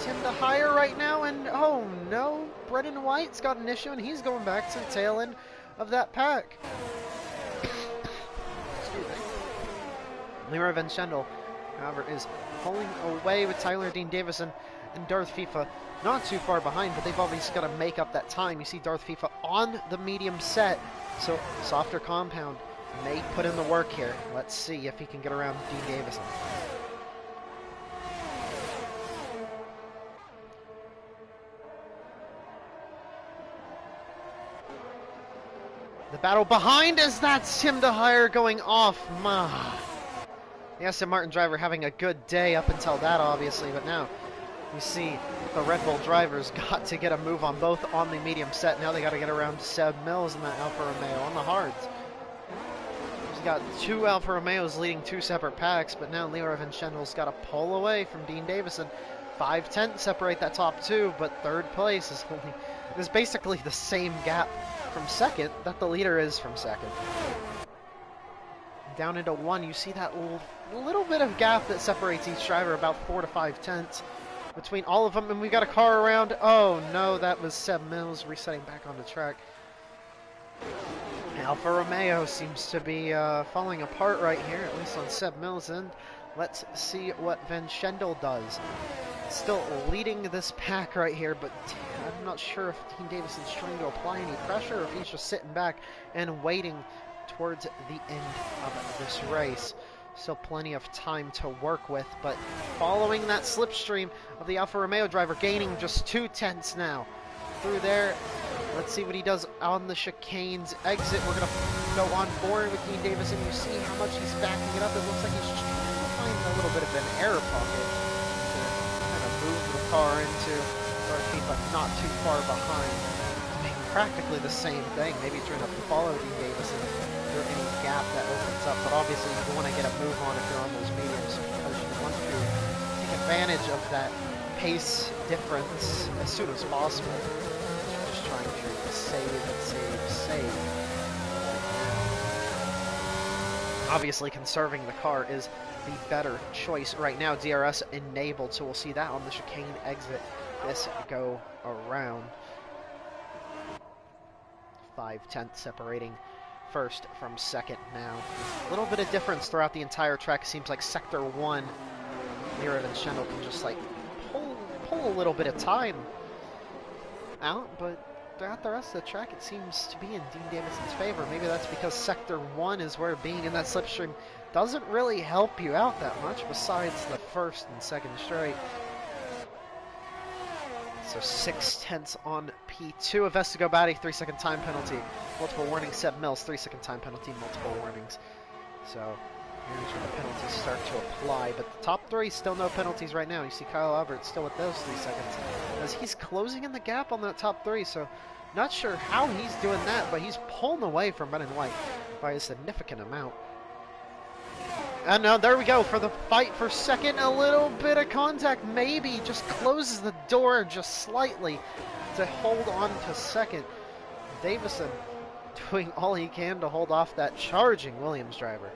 Tim DeHire right now, and oh no, Brennan White's got an issue, and he's going back to the tail end of that pack. Excuse me. Leroy Van Schendel, however, is pulling away with Tyler Dean Davison and Darth FIFA not too far behind, but they've obviously got to make up that time. You see Darth FIFA on the medium set, so softer compound may put in the work here. Let's see if he can get around Dean Davison. The battle behind as that's Tim DeHire going off. The Aston Martin driver having a good day up until that, obviously, but now you see the Red Bull drivers got to get a move on both on the medium set. Now they got to get around Seb Mills and that Alfa Romeo on the hards. He's got two Alfa Romeos leading two separate packs, but now Leroy Van Schendel's got to pull away from Dean Davison. 5/10 separate that top two, but third place is basically the same gap from second that the leader is from second. Down into one, you see that little bit of gap that separates each driver, about 4 to 5 tenths between all of them, and we got a car around. Oh no, that was Seb Mills resetting back on the track. Alfa Romeo seems to be falling apart right here, at least on Seb Mills' end. Let's see what Van Schendel does. Still leading this pack right here, but I'm not sure if Dean Davison's trying to apply any pressure or if he's just sitting back and waiting towards the end of this race. Still plenty of time to work with, but following that slipstream of the Alfa Romeo driver, gaining just 2 tenths now through there. Let's see what he does on the chicanes exit. We're going to go on board with Dean Davison. You see how much he's backing it up. It looks like he's just trying to find a little bit of an air pocket to kind of move the car into, or keep it not too far behind to make practically the same thing. Maybe trying to follow Dean Davison through any gap that opens up, but obviously you want to get a move on if you're on those mediums because you want to take advantage of that pace difference as soon as possible. You're just trying to save. Obviously conserving the car is the better choice right now. DRS enabled, so we'll see that on the chicane exit this go around. 5/10 separating first from second now. A little bit of difference throughout the entire track. It seems like Sector 1, Mira and Schendel can just like pull a little bit of time out, but throughout the rest of the track it seems to be in Dean Davison's favor. Maybe that's because Sector 1 is where being in that slipstream doesn't really help you out that much besides the first and second straight. So 6/10 on P2 of Vestigobati, 3-second time penalty, multiple warnings. Seb Mills, 3-second time penalty, multiple warnings. So here's where the penalties start to apply, but the top three still no penalties right now. You see Kyle Albert still with those 3 seconds as he's closing in the gap on that top three. So not sure how he's doing that, but he's pulling away from red and white by a significant amount. And now there we go for the fight for second. A little bit of contact, maybe just closes the door just slightly to hold on to second. Davison doing all he can to hold off that charging Williams driver.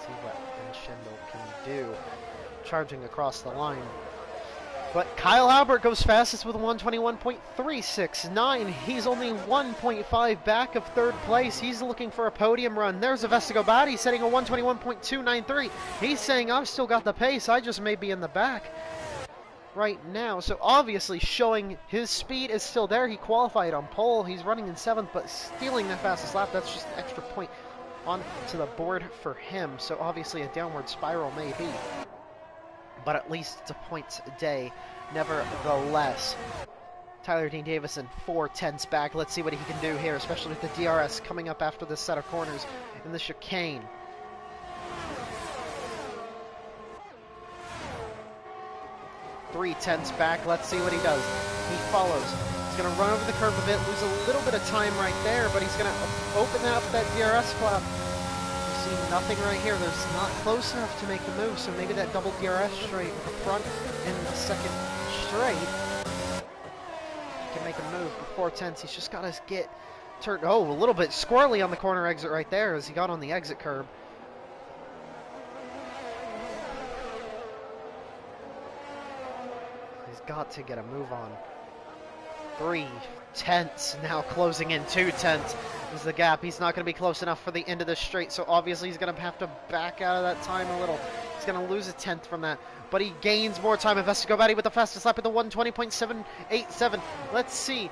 See what Schendel can do charging across the line. But Kyle Albert goes fastest with a 121.369. He's only 1.5 back of third place. He's looking for a podium run. There's a Vestigobati setting a 121.293. He's saying, I've still got the pace. I just may be in the back right now. So obviously showing his speed is still there. He qualified on pole. He's running in 7th, but stealing the fastest lap. That's just an extra point onto the board for him. So obviously a downward spiral may be, but at least it's a points day nevertheless. Tyler Dean Davison 4/10 back. Let's see what he can do here, especially with the DRS coming up after this set of corners in the chicane. Three tenths back. Let's see what he does. He follows. He's going to run over the curb a bit, lose a little bit of time right there, but he's going to open up that DRS flap. Nothing right here. There's not close enough to make the move, so maybe that double DRS straight with the front and the second straight can make a move. But 4/10, he's just got to get turned. Oh, a little bit squirrely on the corner exit right there as he got on the exit curb. He's got to get a move on. 3/10 now closing in. 2/10 is the gap. He's not going to be close enough for the end of the straight, so obviously he's going to have to back out of that time a little. He's going to lose a 10th from that, but he gains more time. Vestigobati with the fastest lap at the 120.787. Let's see.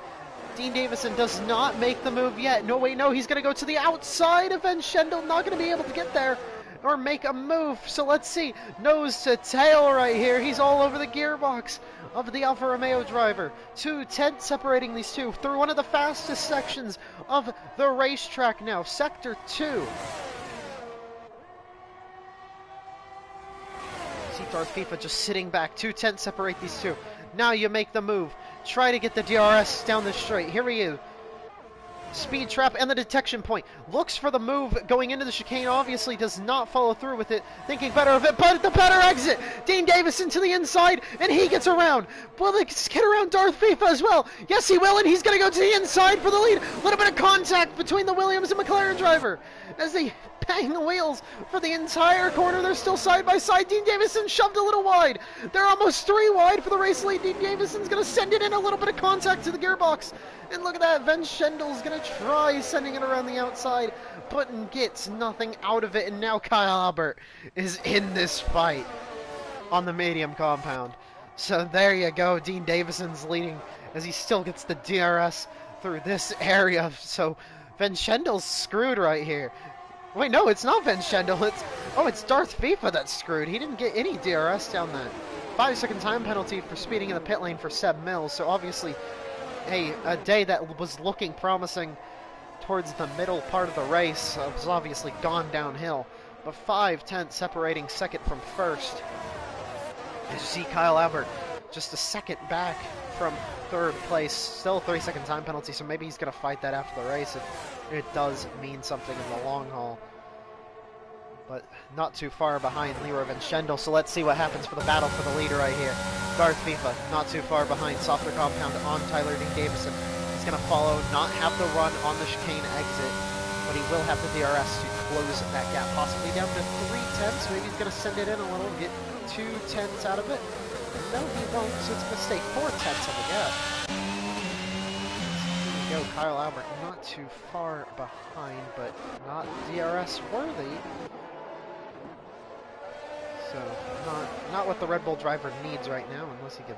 Dean Davison does not make the move yet. No, wait, no, he's going to go to the outside of Schendel. Not going to be able to get there or make a move. So let's see. Nose to tail right here. He's all over the gearbox of the Alfa Romeo driver. 2/10 separating these two through one of the fastest sections of the racetrack now. Sector 2. See Darth FIFA just sitting back. 2/10 separate these two. Now you make the move. Try to get the DRS down the straight. Here he is. Speed trap and the detection point. Looks for the move going into the chicane. Obviously does not follow through with it. Thinking better of it, but the better exit. Dean Davison to the inside, and he gets around. Will they get around Darth FIFA as well? Yes, he will, and he's going to go to the inside for the lead. A little bit of contact between the Williams and McLaren driver as they bang the wheels for the entire corner. They're still side by side. Dean Davison shoved a little wide. They're almost 3 wide for the race lead. Dean Davison's going to send it in. A little bit of contact to the gearbox. And look at that, Schendel's going to try sending it around the outside, but gets nothing out of it. And now Kyle Albert is in this fight on the medium compound. So there you go, Dean Davison's leading as he still gets the DRS through this area. So Schendel's screwed right here. Wait, no, it's not Schendel. It's Darth FIFA that's screwed. He didn't get any DRS down that. 5-second time penalty for speeding in the pit lane for Seb Mills. So obviously a day that was looking promising towards the middle part of the race was obviously gone downhill but 5/10 separating second from first. As you see Kyle Albert just a second back from third place. Still a 30-second time penalty, so maybe he's going to fight that after the race if it does mean something in the long haul. But not too far behind Leroy Van Schendel, so let's see what happens for the battle for the lead right here. Darth FIFA not too far behind, softer compound on Tyler Dean Davison. He's going to follow, not have the run on the chicane exit, but he will have the DRS to close that gap, possibly down to 3/10. Maybe he's going to send it in a little, get 2/10 out of it. No, he won't, so it's going to stay 4/10 on the gap. Here we go, Kyle Albert not too far behind, but not DRS worthy. So, not what the Red Bull driver needs right now, unless he can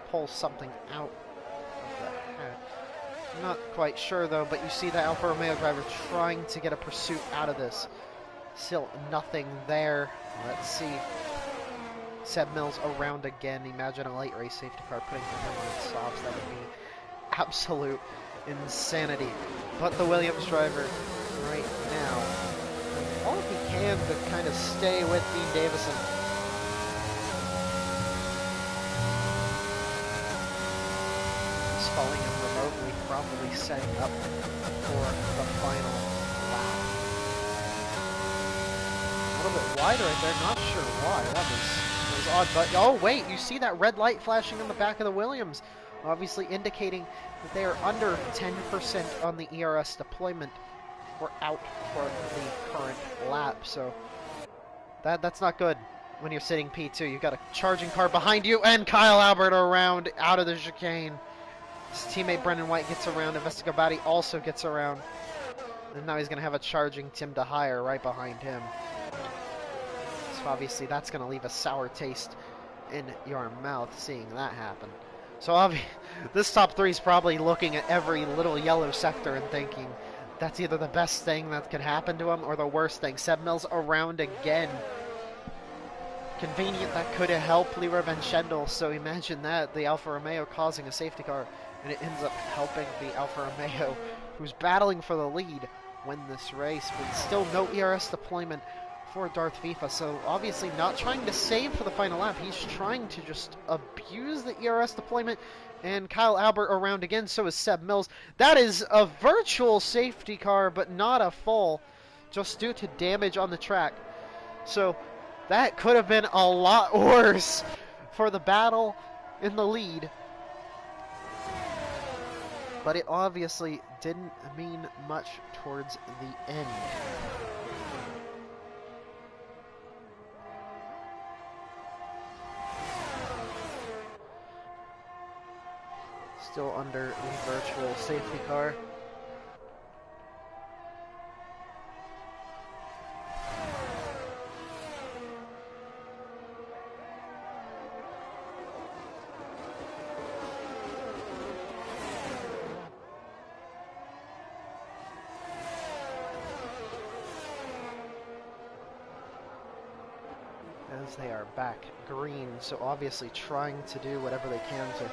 pull something out of the hat. I'm not quite sure, though, but you see the Alfa Romeo driver trying to get a pursuit out of this. Still nothing there. Let's see. Seb Mills around again. Imagine a late race safety car putting him on softs. That would be absolute insanity. But the Williams driver right now, all he can to kind of stay with Dean Davison. He's following him remotely, probably setting up for the final lap. A little bit wide right there, not sure why. That was odd, but oh wait, you see that red light flashing on the back of the Williams, obviously indicating that they are under 10% on the ERS deployment. We're out for the current lap, so that's not good when you're sitting P2. You've got a charging car behind you, and Kyle Albert around out of the chicane. His teammate Brendan White gets around, Investigabati also gets around, and now he's going to have a charging Tim DeHire right behind him. So obviously that's going to leave a sour taste in your mouth seeing that happen. So this top three is probably looking at every little yellow sector and thinking, that's either the best thing that could happen to him or the worst thing. Seb Mills around again. Convenient that could have helped Leroy Van Schendel, so imagine that, the Alfa Romeo causing a safety car, and it ends up helping the Alfa Romeo, who's battling for the lead, win this race, but still no ERS deployment for Darth FIFA, so obviously not trying to save for the final lap, he's trying to just abuse the ERS deployment. And Kyle Albert around again, so is Seb Mills. That is a virtual safety car, but not a full, just due to damage on the track. So that could have been a lot worse for the battle in the lead. But it obviously didn't mean much towards the end. Still under the virtual safety car. As they are back green, so obviously trying to do whatever they can to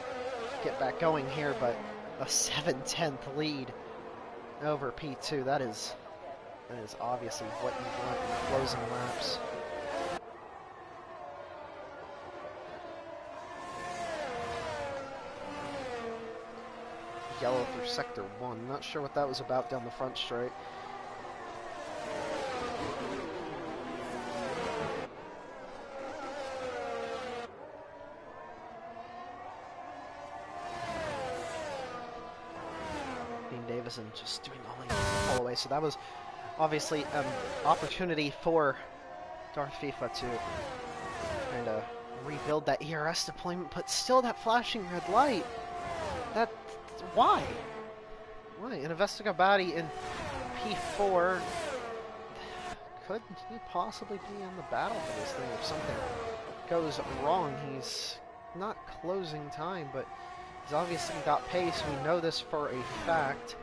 get back going here, but a 7/10 lead over P2. That is obviously what you want in closing laps. Yellow through sector 1. Not sure what that was about down the front straight. Davison just doing all the way, so that was obviously an opportunity for Darth FIFA to kind of rebuild that ERS deployment, but still that flashing red light. Why? And Investigabati in P4, could he possibly be in the battle for this thing if something goes wrong? He's not closing time, but he's obviously got pace. We know this for a fact.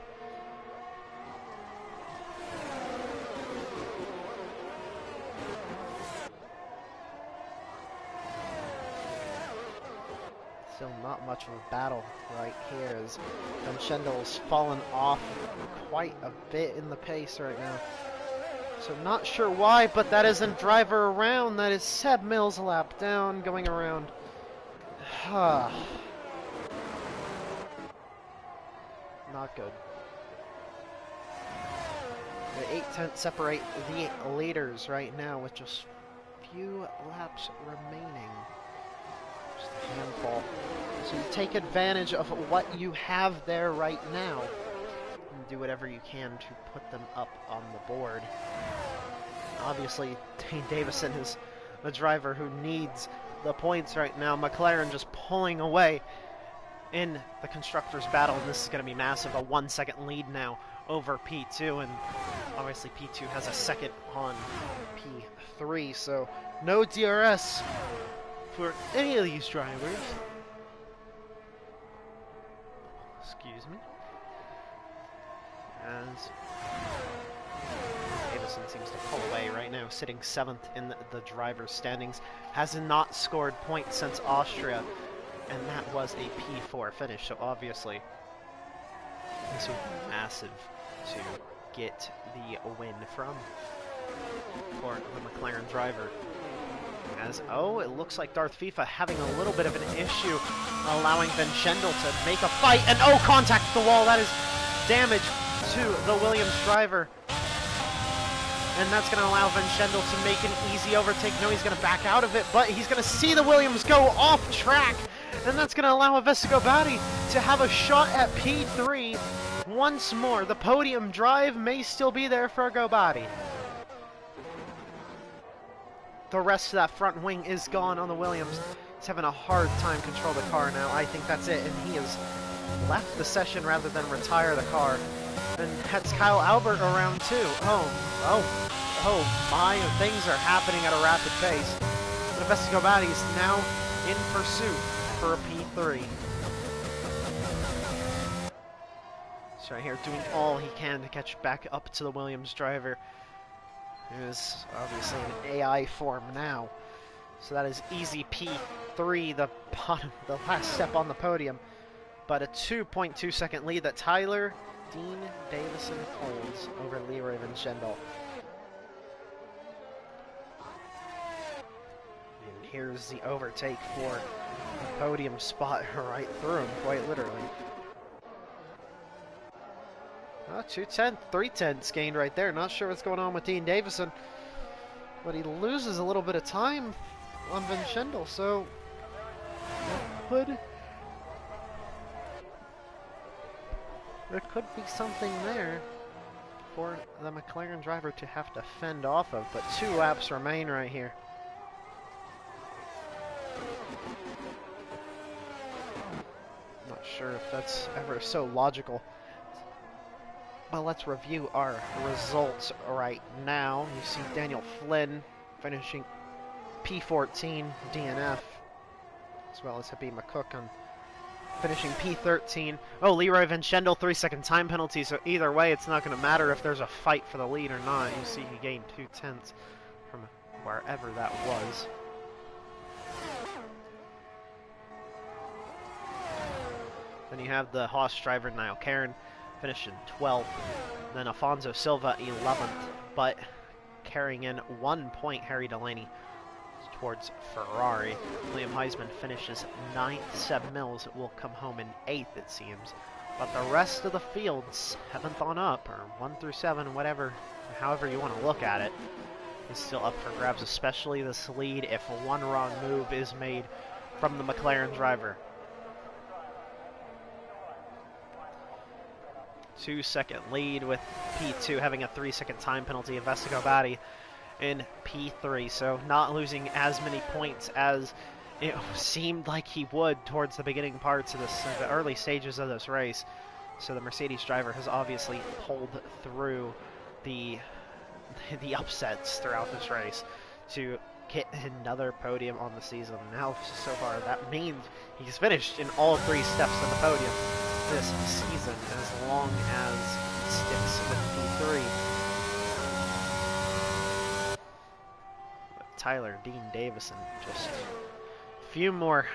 Still not much of a battle right here as Van Schendel's fallen off quite a bit in the pace right now. So not sure why, but that isn't driver around. That is Seb Mills a lap down, going around. Not good. The 8/10 separate the leaders right now with just few laps remaining. Just a handful. So you take advantage of what you have there right now and do whatever you can to put them up on the board. Obviously, Dane Davison is a driver who needs the points right now. McLaren just pulling away in the Constructors' battle, and this is going to be massive. A 1 second lead now over P2, and obviously P2 has a second on P3, so no DRS for any of these drivers. Excuse me. As Davison seems to pull away right now, sitting 7th in the driver's standings, has not scored points since Austria, and that was a P4 finish, so obviously this would be massive to get the win from for the McLaren driver. As, oh, it looks like Darth FIFA having a little bit of an issue allowing Vincendel to make a fight, and oh, contact the wall. That is damage to the Williams driver. And that's going to allow Vincendel to make an easy overtake. No, he's going to back out of it, but he's going to see the Williams go off track. And that's going to allow Vescogobati to have a shot at P3 once more. The podium drive may still be there for Gobati. The rest of that front wing is gone on the Williams. He's having a hard time control the car now. I think that's it, and he has left the session rather than retire the car. And that's Kyle Albert around too. Oh my, things are happening at a rapid pace. But Vescogobati is now in pursuit for a P3. So right here, doing all he can to catch back up to the Williams driver, who is obviously in AI form now. So that is easy P3, the bottom, the last step on the podium. But a 2.2 second lead that Tyler Dean Davison holds over Leroy Vincendel. And here's the overtake for the podium spot right through him, quite literally. 2/10, 3/10 gained right there. Not sure what's going on with Dean Davison, but he loses a little bit of time on Vincendel, so there could be something there for the McLaren driver to have to fend off of, but 2 laps remain right here. Not sure if that's ever so logical. Well, let's review our results right now. You see Daniel Flynn finishing P14 DNF, as well as Habib McCook on finishing P13. Oh, Leroy Vincendel, 3-second time penalty, so either way, it's not going to matter if there's a fight for the lead or not. You see he gained 2/10 from wherever that was. Then you have the Haas driver, Niall Cairn, finishing 12th. Then Afonso Silva, 11th, but carrying in 1 point, Harry Delaney towards Ferrari. Liam Heisman finishes 9th. Seb Mills will come home in 8th, it seems. But the rest of the fields, 7th on up, or 1 through 7, whatever, however you want to look at it, is still up for grabs, especially this lead if one wrong move is made from the McLaren driver. 2-second lead with P2 having a 3-second time penalty of Vescogobati in P3, so not losing as many points as it seemed like he would towards the beginning parts of this, the early stages of this race. So the Mercedes driver has obviously pulled through the upsets throughout this race to get another podium on the season. Now, so far, that means he's finished in all 3 steps of the podium this season, as long as he sticks with P3. But Tyler Dean Davison, just a few more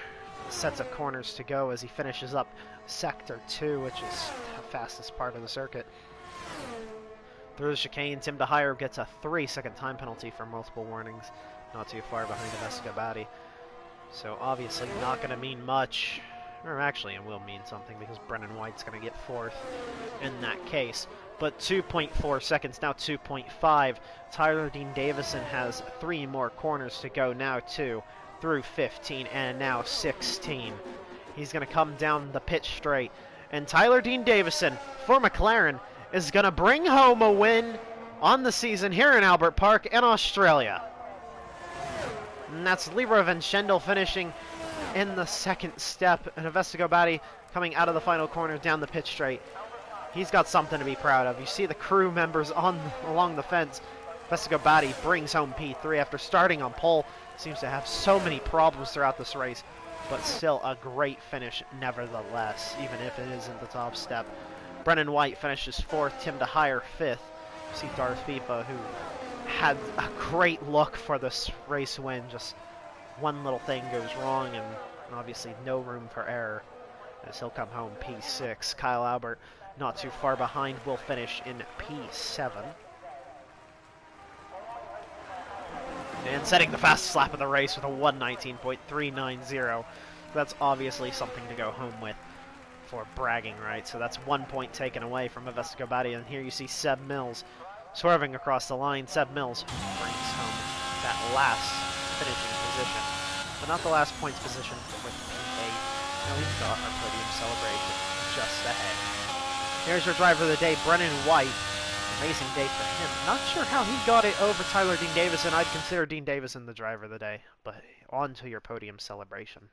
sets of corners to go as he finishes up Sector 2, which is the fastest part of the circuit. Through the chicane, Tim DeHire gets a 3-second time penalty for multiple warnings. Not too far behind Escobati. So obviously not going to mean much. Or actually it will mean something because Brennan White's going to get 4th in that case. But 2.4 seconds, now 2.5. Tyler Dean Davison has 3 more corners to go now too. Through 15 and now 16. He's going to come down the pitch straight. And Tyler Dean Davison for McLaren is going to bring home a win on the season here in Albert Park in Australia. And that's Leroy Van Schendel finishing in the second step. And Escobati coming out of the final corner down the pitch straight. He's got something to be proud of. You see the crew members along the fence. Escobati brings home P3 after starting on pole. Seems to have so many problems throughout this race, but still a great finish nevertheless, even if it isn't the top step. Brennan White finishes 4th, Tim DeHire 5th. You see Darth FIFA, who had a great look for this race win. Just one little thing goes wrong, and obviously no room for error, as he'll come home P6. Kyle Albert, not too far behind, will finish in P7. And setting the fastest lap of the race with a 1:19.390. That's obviously something to go home with for bragging rights. So that's 1 point taken away from Escobati. And here you see Seb Mills swerving across the line. Seb Mills brings home that last finishing position, but not the last points position with P8. Now we've got our podium celebration just ahead. Here's your driver of the day, Brennan White. Amazing day for him. Not sure how he got it over Tyler Dean Davison. I'd consider Dean Davison the driver of the day, but on to your podium celebration.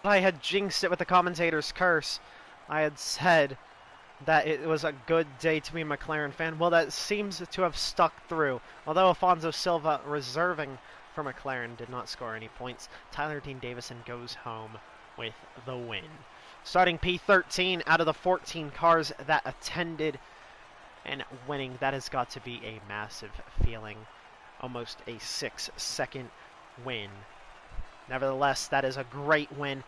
I had jinxed it with the commentator's curse. I had said that it was a good day to be a McLaren fan. Well, that seems to have stuck through. Although Afonso Silva, reserving for McLaren, did not score any points, Tyler Dean Davison goes home with the win. Starting P13 out of the 14 cars that attended, and winning, that has got to be a massive feeling. Almost a 6-second win. Nevertheless, that is a great win.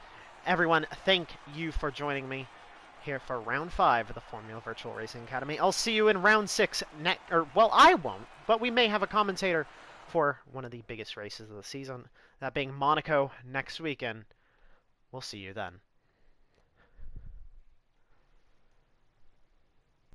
Everyone, thank you for joining me here for round 5 of the Formula Virtual Racing Academy. I'll see you in round 6 well, I won't, but we may have a commentator for one of the biggest races of the season, that being Monaco next weekend. We'll see you then.